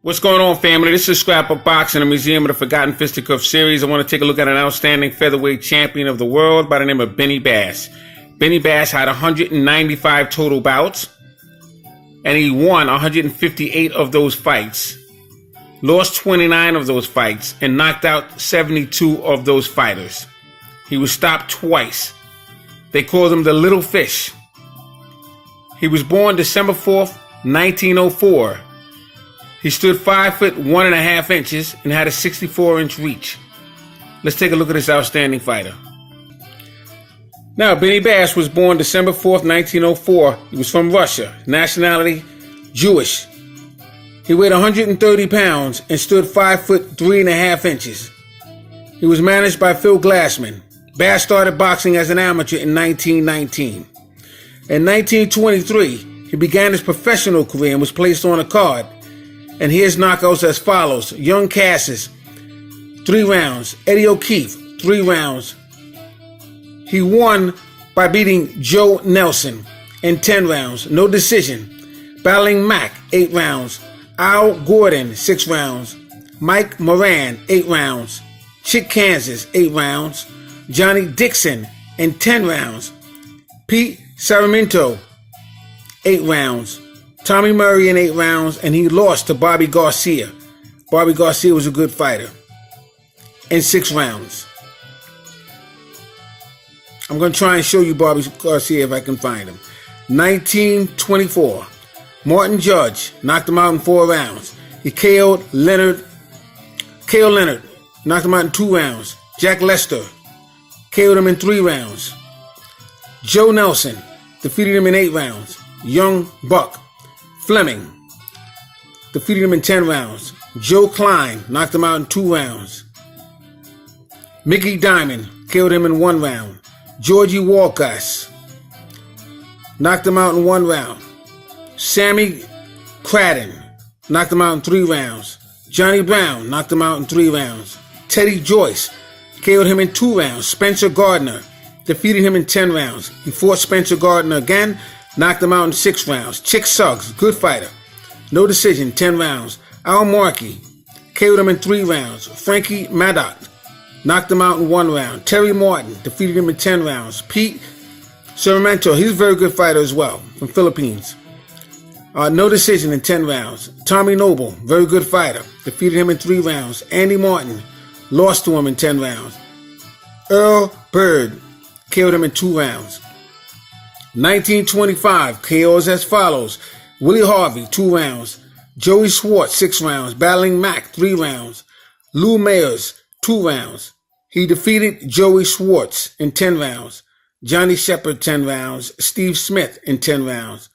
What's going on, family? This is Scrapbook Boxing, a Museum of the Forgotten Fisticuffs series. I want to take a look at an outstanding featherweight champion of the world by the name of Benny Bass. Benny Bass had 195 total bouts, and he won 158 of those fights, lost 29 of those fights, and knocked out 72 of those fighters. He was stopped twice. They called him the Little Fish. He was born December 4th, 1904. He stood 5 foot 1.5 inches and had a 64-inch reach. Let's take a look at this outstanding fighter. Now, Benny Bass was born December 4th, 1904. He was from Russia. Nationality, Jewish. He weighed 130 pounds and stood 5 foot 3.5 inches. He was managed by Phil Glassman. Bass started boxing as an amateur in 1919. In 1923, he began his professional career and was placed on a card. And here's knockouts as follows. Young Cassis, 3 rounds. Eddie O'Keefe, 3 rounds. He won by beating Joe Nelson in 10 rounds. No decision. Battling Mack, 8 rounds. Al Gordon, 6 rounds. Mike Moran, 8 rounds. Chick Kansas, 8 rounds. Johnny Dixon in 10 rounds. Pete Sarmiento, 8 rounds. Tommy Murray in 8 rounds, and he lost to Bobby Garcia. Bobby Garcia was a good fighter. In 6 rounds. I'm going to try and show you Bobby Garcia if I can find him. 1924. Martin Judge knocked him out in 4 rounds. He KO'd Leonard. KO Leonard knocked him out in 2 rounds. Jack Lester KO'd him in 3 rounds. Joe Nelson defeated him in 8 rounds. Young Buck Fleming defeated him in 10 rounds. Joe Klein knocked him out in 2 rounds. Mickey Diamond killed him in 1 round. Georgie Walkas knocked him out in 1 round. Sammy Cradden knocked him out in 3 rounds. Johnny Brown knocked him out in 3 rounds. Teddy Joyce killed him in 2 rounds. Spencer Gardner defeated him in 10 rounds. He fought Spencer Gardner again, knocked him out in 6 rounds. Chick Suggs, good fighter. No decision, 10 rounds. Al Markey KO'd him in 3 rounds. Frankie Maddox knocked him out in 1 round. Terry Martin defeated him in 10 rounds. Pete Sarmiento, he's a very good fighter as well, from Philippines. No decision in 10 rounds. Tommy Noble, very good fighter, defeated him in 3 rounds. Andy Martin lost to him in 10 rounds. Earl Bird KO'd him in 2 rounds. 1925, KOs as follows. Willie Harvey, 2 rounds. Joey Schwartz, 6 rounds. Battling Mack, 3 rounds. Lou Mayers, 2 rounds. He defeated Joey Schwartz in 10 rounds. Johnny Shepard, 10 rounds. Steve Smith in 10 rounds.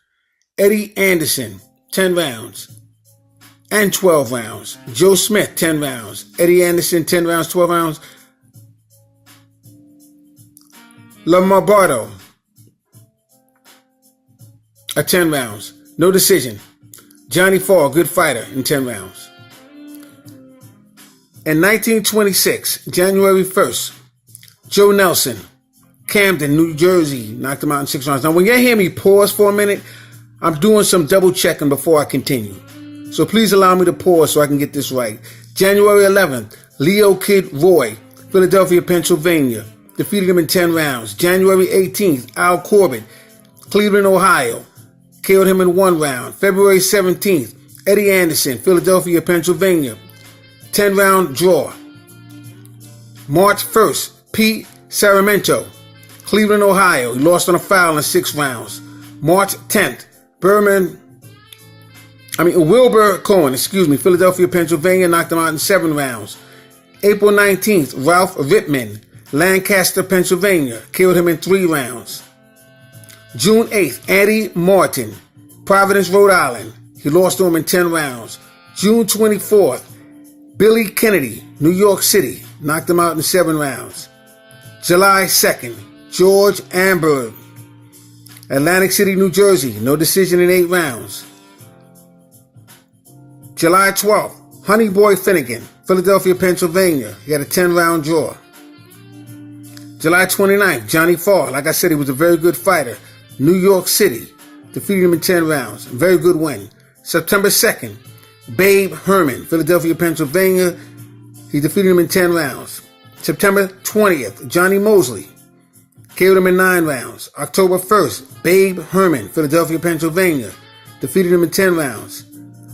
Eddie Anderson, 10 rounds and 12 rounds. Joe Smith, 10 rounds. Eddie Anderson, 10 rounds, 12 rounds. Lamarbardo, 10 rounds. No decision. Johnny Fall, good fighter, in 10 rounds. In 1926, January 1st, Joe Nelson, Camden, New Jersey, knocked him out in 6 rounds. Now, when you hear me pause for a minute, I'm doing some double checking before I continue. So please allow me to pause so I can get this right. January 11th, Leo Kid Roy, Philadelphia, Pennsylvania, defeated him in 10 rounds. January 18th, Al Corbett, Cleveland, Ohio, KO'd him in 1 round. February 17th, Eddie Anderson, Philadelphia, Pennsylvania, 10-round draw. March 1st, Pete Sarmiento, Cleveland, Ohio, he lost on a foul in 6 rounds. March 10th, Wilbur Cohen, Philadelphia, Pennsylvania, knocked him out in 7 rounds. April 19th, Ralph Rittman, Lancaster, Pennsylvania, killed him in 3 rounds. June 8th, Eddie Martin, Providence, Rhode Island, he lost to him in 10 rounds. June 24th, Billy Kennedy, New York City, knocked him out in 7 rounds. July 2nd, George Amberg, Atlantic City, New Jersey, no decision in 8 rounds. July 12th, Honey Boy Finnegan, Philadelphia, Pennsylvania, he had a 10-round draw. July 29th, Johnny Fall, like I said, he was a very good fighter. New York City, defeated him in 10 rounds. Very good win. September 2nd, Babe Herman, Philadelphia, Pennsylvania. He defeated him in 10 rounds. September 20th, Johnny Mosley. KO'd him in 9 rounds. October 1st, Babe Herman, Philadelphia, Pennsylvania. Defeated him in 10 rounds.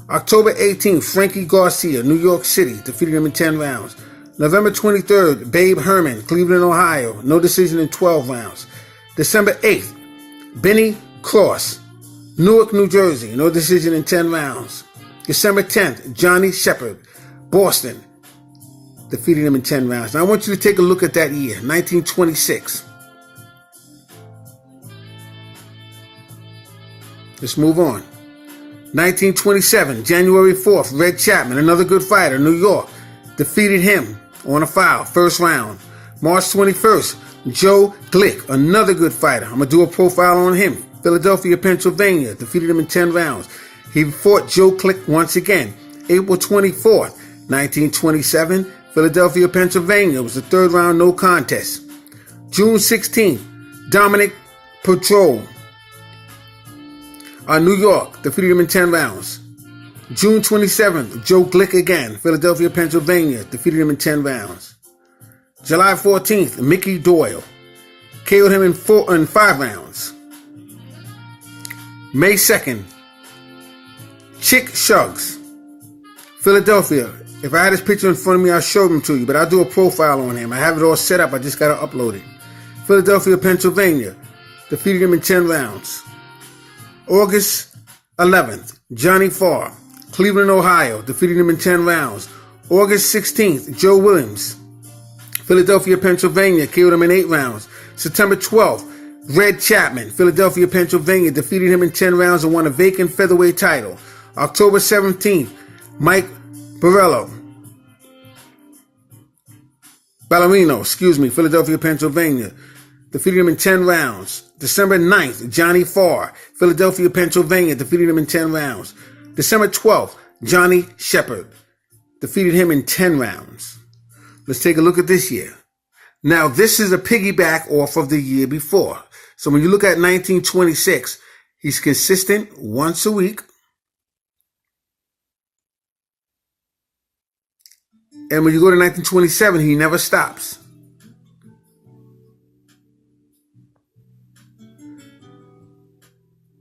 October 18th, Frankie Garcia, New York City. Defeated him in 10 rounds. November 23rd, Babe Herman, Cleveland, Ohio. No decision in 12 rounds. December 8th, Benny Cross, Newark, New Jersey. No decision in 10 rounds. December 10th, Johnny Shepard, Boston. Defeated him in 10 rounds. Now I want you to take a look at that year, 1926. Let's move on. 1927, January 4th, Red Chapman, another good fighter, New York. Defeated him on a foul, first round. March 21st, Joe Glick, another good fighter. I'm going to do a profile on him. Philadelphia, Pennsylvania. Defeated him in 10 rounds. He fought Joe Glick once again. April 24th, 1927, Philadelphia, Pennsylvania. It was the third round, no contest. June 16th, Dominic Patrol, New York. Defeated him in 10 rounds. June 27th, Joe Glick again, Philadelphia, Pennsylvania. Defeated him in 10 rounds. July 14th, Mickey Doyle. KO'd him in 5 rounds. May 2nd, Chick Shuggs, Philadelphia. If I had his picture in front of me, I'll show him to you, but I'll do a profile on him. I have it all set up. I just got to upload it. Philadelphia, Pennsylvania. Defeated him in 10 rounds. August 11th, Johnny Farr, Cleveland, Ohio. Defeated him in 10 rounds. August 16th, Joe Williams, Philadelphia, Pennsylvania. KO'd him in 8 rounds. September 12th, Red Chapman, Philadelphia, Pennsylvania. Defeated him in 10 rounds and won a vacant featherweight title. October 17th, Mike Ballerino, Philadelphia, Pennsylvania. Defeated him in 10 rounds. December 9th, Johnny Farr, Philadelphia, Pennsylvania. Defeated him in 10 rounds. December 12th, Johnny Shepard. Defeated him in 10 rounds. Let's take a look at this year. Now, this is a piggyback off of the year before. So when you look at 1926, he's consistent once a week. And when you go to 1927, he never stops.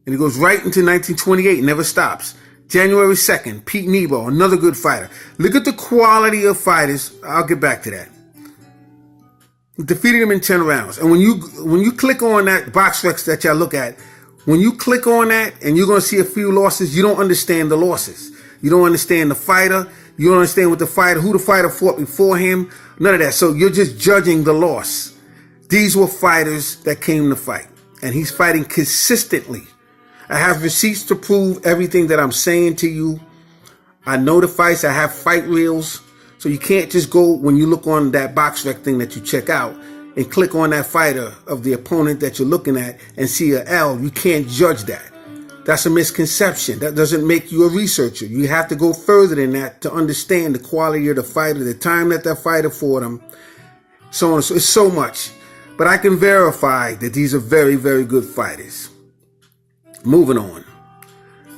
And he goes right into 1928, never stops. January 2nd, Pete Nebo, another good fighter. Look at the quality of fighters. I'll get back to that. He defeated him in 10 rounds. And when you click on that box recs that y'all look at, when you click on that and you're going to see a few losses, you don't understand the losses. You don't understand the fighter. You don't understand who the fighter fought before him. None of that. So you're just judging the loss. These were fighters that came to fight. And he's fighting consistently. I have receipts to prove everything that I'm saying to you. I know the fights. I have fight reels. So you can't just go when you look on that box rec thing that you check out and click on that fighter of the opponent that you're looking at and see a L. You can't judge that. That's a misconception. That doesn't make you a researcher. You have to go further than that to understand the quality of the fighter, the time that fighter fought him, so on. So it's so much. But I can verify that these are very, very good fighters. Moving on.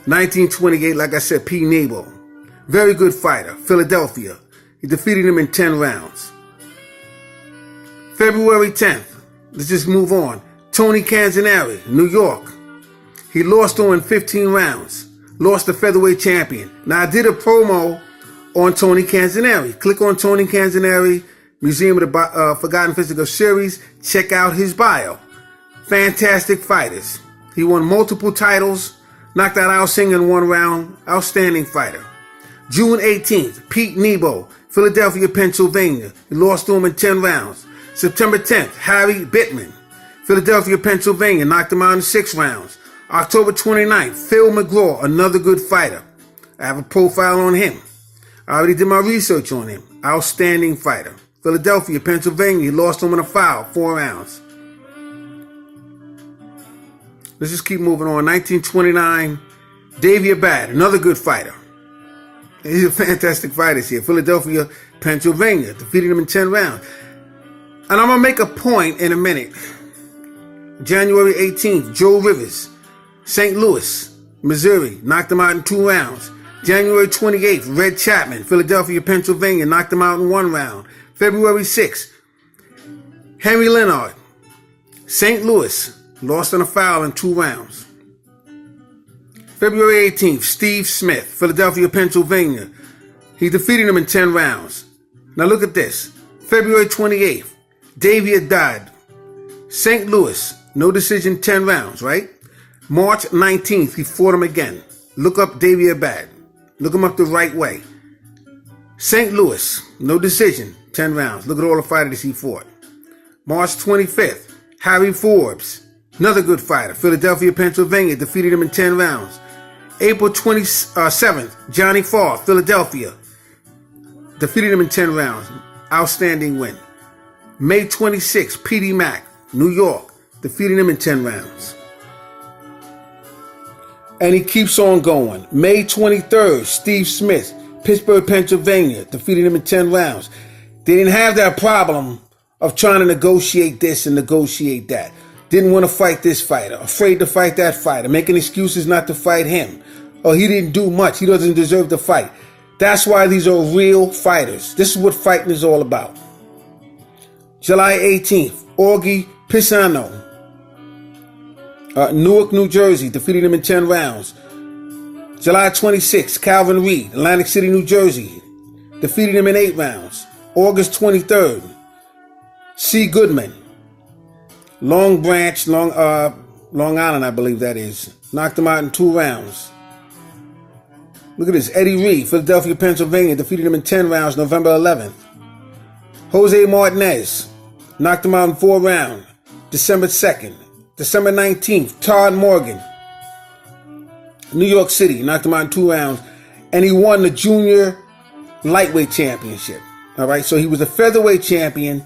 1928, like I said, Pete Nebo. Very good fighter. Philadelphia. He defeated him in 10 rounds. February 10th. Let's just move on. Tony Canzaneri, New York. He lost to him in 15 rounds. Lost the featherweight champion. Now, I did a promo on Tony Canzaneri. Click on Tony Canzaneri, Museum of the Forgotten Physical Series. Check out his bio. Fantastic fighters. He won multiple titles. Knocked out Al Singh in 1 round. Outstanding fighter. June 18th, Pete Nebo, Philadelphia, Pennsylvania. He lost to him in 10 rounds. September 10th, Harry Bittman, Philadelphia, Pennsylvania. Knocked him out in 6 rounds. October 29th, Phil McGraw, another good fighter. I have a profile on him. I already did my research on him. Outstanding fighter. Philadelphia, Pennsylvania. He lost to him in a foul, 4 rounds. Let's just keep moving on. 1929, Davey Abad, another good fighter. He's a fantastic fighter here. Philadelphia, Pennsylvania. Defeated him in 10 rounds. And I'm going to make a point in a minute. January 18th, Joe Rivers, St. Louis, Missouri. Knocked him out in 2 rounds. January 28th, Red Chapman, Philadelphia, Pennsylvania, knocked him out in 1 round. February 6th, Henry Leonard, St. Louis, lost on a foul in 2 rounds. February 18th, Steve Smith, Philadelphia, Pennsylvania. He defeated him in 10 rounds. Now look at this. February 28th, Davey Dodd, St. Louis, no decision, 10 rounds, right? March 19th, he fought him again. Look up Davey Abad. Look him up the right way. St. Louis, no decision, 10 rounds. Look at all the fighters he fought. March 25th, Harry Forbes, another good fighter, Philadelphia, Pennsylvania, defeated him in 10 rounds. April 27th, Johnny Farr, Philadelphia, defeated him in 10 rounds. Outstanding win. May 26th, P.D. Mack, New York, defeated him in 10 rounds. And he keeps on going. May 23rd, Steve Smith, Pittsburgh, Pennsylvania, defeated him in 10 rounds. They didn't have that problem of trying to negotiate this and negotiate that. Didn't want to fight this fighter, afraid to fight that fighter, making excuses not to fight him. Or he didn't do much, he doesn't deserve to fight. That's why these are real fighters. This is what fighting is all about. July 18th, Augie Pisano, Newark, New Jersey, defeated him in 10 rounds. July 26th, Calvin Reed, Atlantic City, New Jersey, defeated him in 8 rounds. August 23rd, C. Goodman, Long Branch, Long Island, I believe that is, knocked him out in 2 rounds. Look at this, Eddie Reed, Philadelphia, Pennsylvania, defeated him in 10 rounds, November 11th. Jose Martinez, knocked him out in 4 rounds, December 2nd. December 19th, Todd Morgan, New York City, knocked him out in 2 rounds, and he won the junior lightweight championship. All right, so he was a featherweight champion,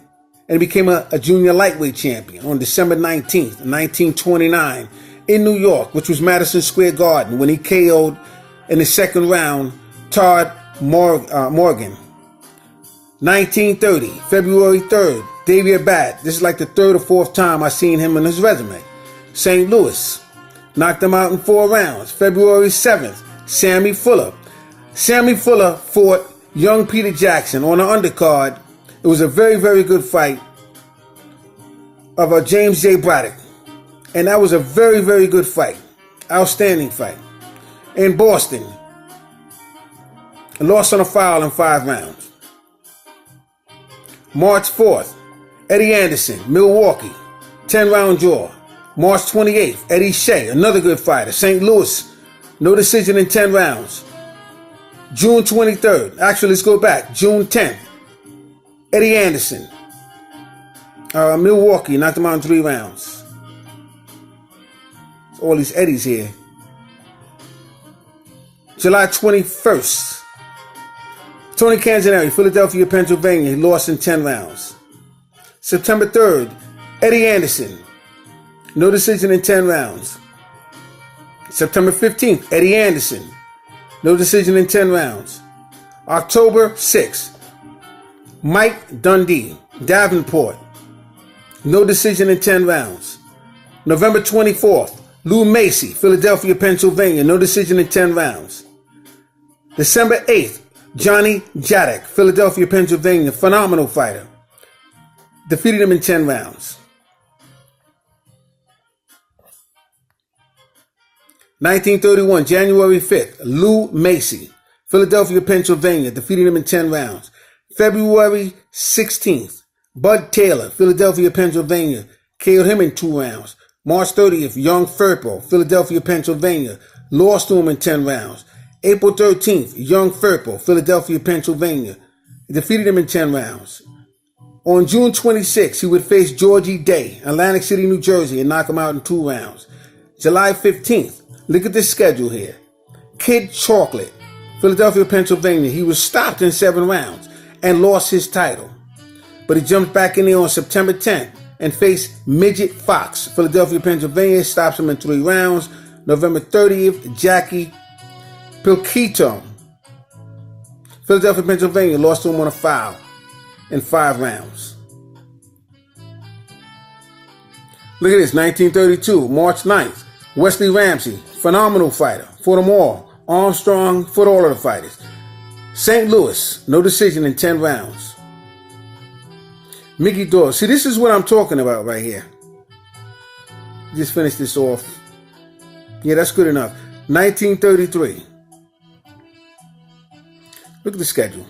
and he became a junior lightweight champion on December 19th, 1929, in New York, which was Madison Square Garden, when he KO'd in the 2nd round Todd Morgan. 1930, February 3rd, Davey Abad. This is like the 3rd or 4th time I've seen him in his resume. St. Louis, knocked him out in 4 rounds. February 7th, Sammy Fuller. Sammy Fuller fought young Peter Jackson on the undercard. It was a very, very good fight of James J. Braddock. And that was a very, very good fight. Outstanding fight. In Boston, lost on a foul in 5 rounds. March 4th, Eddie Anderson, Milwaukee, 10-round draw. March 28th, Eddie Shea, another good fighter, St. Louis, no decision in 10 rounds. June 23rd, actually let's go back, June 10th, Eddie Anderson, Milwaukee, knocked him out in 3 rounds. All these Eddies here. July 21st, Tony Canzaneri, Philadelphia, Pennsylvania, he lost in 10 rounds. September 3rd, Eddie Anderson, no decision in 10 rounds. September 15th, Eddie Anderson, no decision in 10 rounds. October 6th, Mike Dundee, Davenport, no decision in 10 rounds. November 24th, Lou Macy, Philadelphia, Pennsylvania, no decision in 10 rounds. December 8th, Johnny Jadek, Philadelphia, Pennsylvania, phenomenal fighter. Defeated him in 10 rounds. 1931, January 5th, Lou Macy, Philadelphia, Pennsylvania, defeated him in 10 rounds. February 16th, Bud Taylor, Philadelphia, Pennsylvania, KO'd him in 2 rounds. March 30th, Young Firpo, Philadelphia, Pennsylvania, lost to him in 10 rounds. April 13th, Young Firpo, Philadelphia, Pennsylvania, defeated him in 10 rounds. On June 26th, he would face Georgie Day, Atlantic City, New Jersey, and knock him out in 2 rounds. July 15th, look at this schedule here. Kid Chocolate, Philadelphia, Pennsylvania, he was stopped in 7 rounds and lost his title. But he jumped back in there on September 10th and faced Midget Fox, Philadelphia, Pennsylvania, stops him in 3 rounds. November 30th, Jackie Pilkington, Philadelphia, Pennsylvania, lost to him on a foul in 5 rounds. Look at this, 1932, March 9th, Wesley Ramsey, phenomenal fighter, fought them all Armstrong fought all of the fighters. St. Louis, no decision in 10 rounds. Mickey Dawes. See, this is what I'm talking about right here. Just finish this off. Yeah, that's good enough. 1933. Look at the schedule.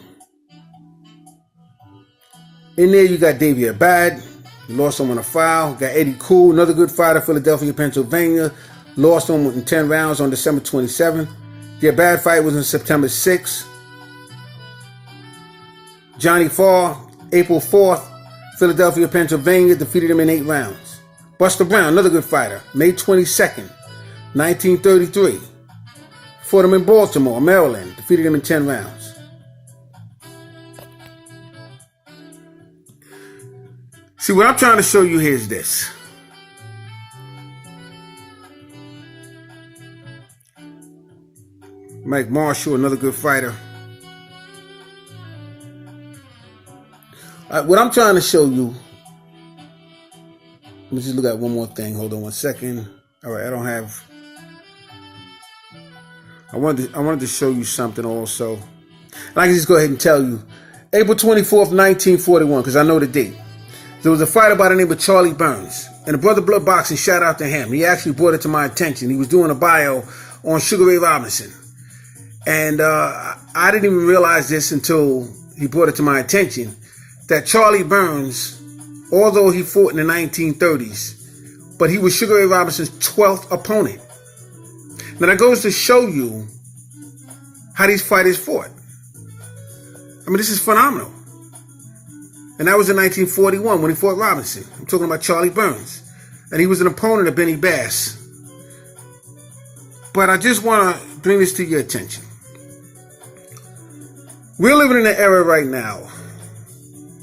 In there, you got Davey Abad. You lost him on a foul. Got Eddie Cool, another good fighter, Philadelphia, Pennsylvania. Lost him in 10 rounds on December 27th. The Abad fight was on September 6th. Johnny Farr, April 4th. Philadelphia, Pennsylvania, defeated him in 8 rounds. Buster Brown, another good fighter, May 22nd, 1933. Fought him in Baltimore, Maryland, defeated him in 10 rounds. See, what I'm trying to show you here is this. Mike Marshall, another good fighter. What I'm trying to show you, let me just look at one more thing. Hold on one second. All right, I wanted to show you something also. And I can just go ahead and tell you. April 24th, 1941, because I know the date. There was a fighter by the name of Charlie Burns. And the Brother Blood Boxing, shout out to him. He actually brought it to my attention. He was doing a bio on Sugar Ray Robinson. And I didn't even realize this until he brought it to my attention, that Charlie Burns, although he fought in the 1930s, but he was Sugar Ray Robinson's 12th opponent. Now that goes to show you how these fighters fought. I mean, this is phenomenal. And that was in 1941 when he fought Robinson. I'm talking about Charlie Burns. And he was an opponent of Benny Bass. But I just want to bring this to your attention. We're living in an era right now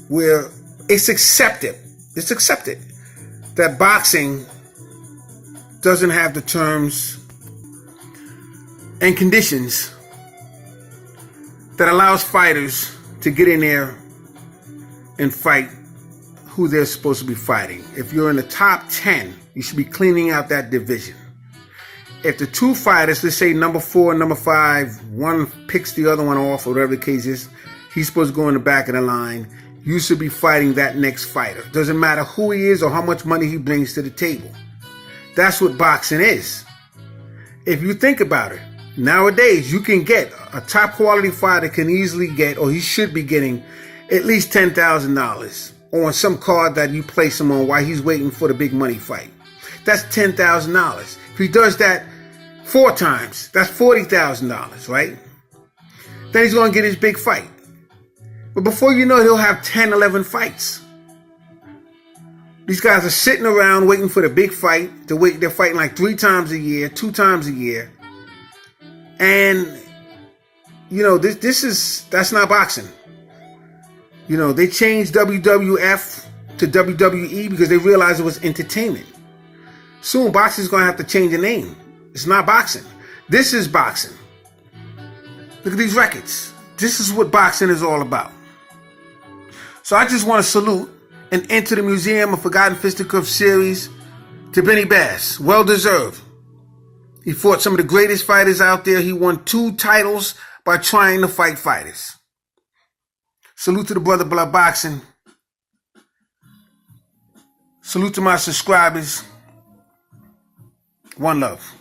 where it's accepted that boxing doesn't have the terms and conditions that allows fighters to get in there and fight who they're supposed to be fighting. If you're in the top 10, you should be cleaning out that division. If the two fighters, let's say number 4 and number 5, one picks the other one off, or whatever the case is, he's supposed to go in the back of the line, you should be fighting that next fighter. Doesn't matter who he is or how much money he brings to the table. That's what boxing is. If you think about it, nowadays you can get a top quality fighter can easily get, or he should be getting, at least $10,000 on some card that you place him on while he's waiting for the big money fight. That's $10,000. If he does that 4 times, that's $40,000, right? Then he's going to get his big fight. But before you know it, he'll have 10, 11 fights. These guys are sitting around waiting for the big fight. They're fighting like 3 times a year, 2 times a year. And, you know, that's not boxing. You know, they changed WWF to WWE because they realized it was entertainment. Soon, boxing is going to have to change the name. It's not boxing. This is boxing. Look at these records. This is what boxing is all about. So I just want to salute and enter the Museum of Forgotten Fisticuffs series to Benny Bass. Well deserved. He fought some of the greatest fighters out there. He won 2 titles by trying to fight fighters. Salute to the Brother Blood Boxing. Salute to my subscribers. One love.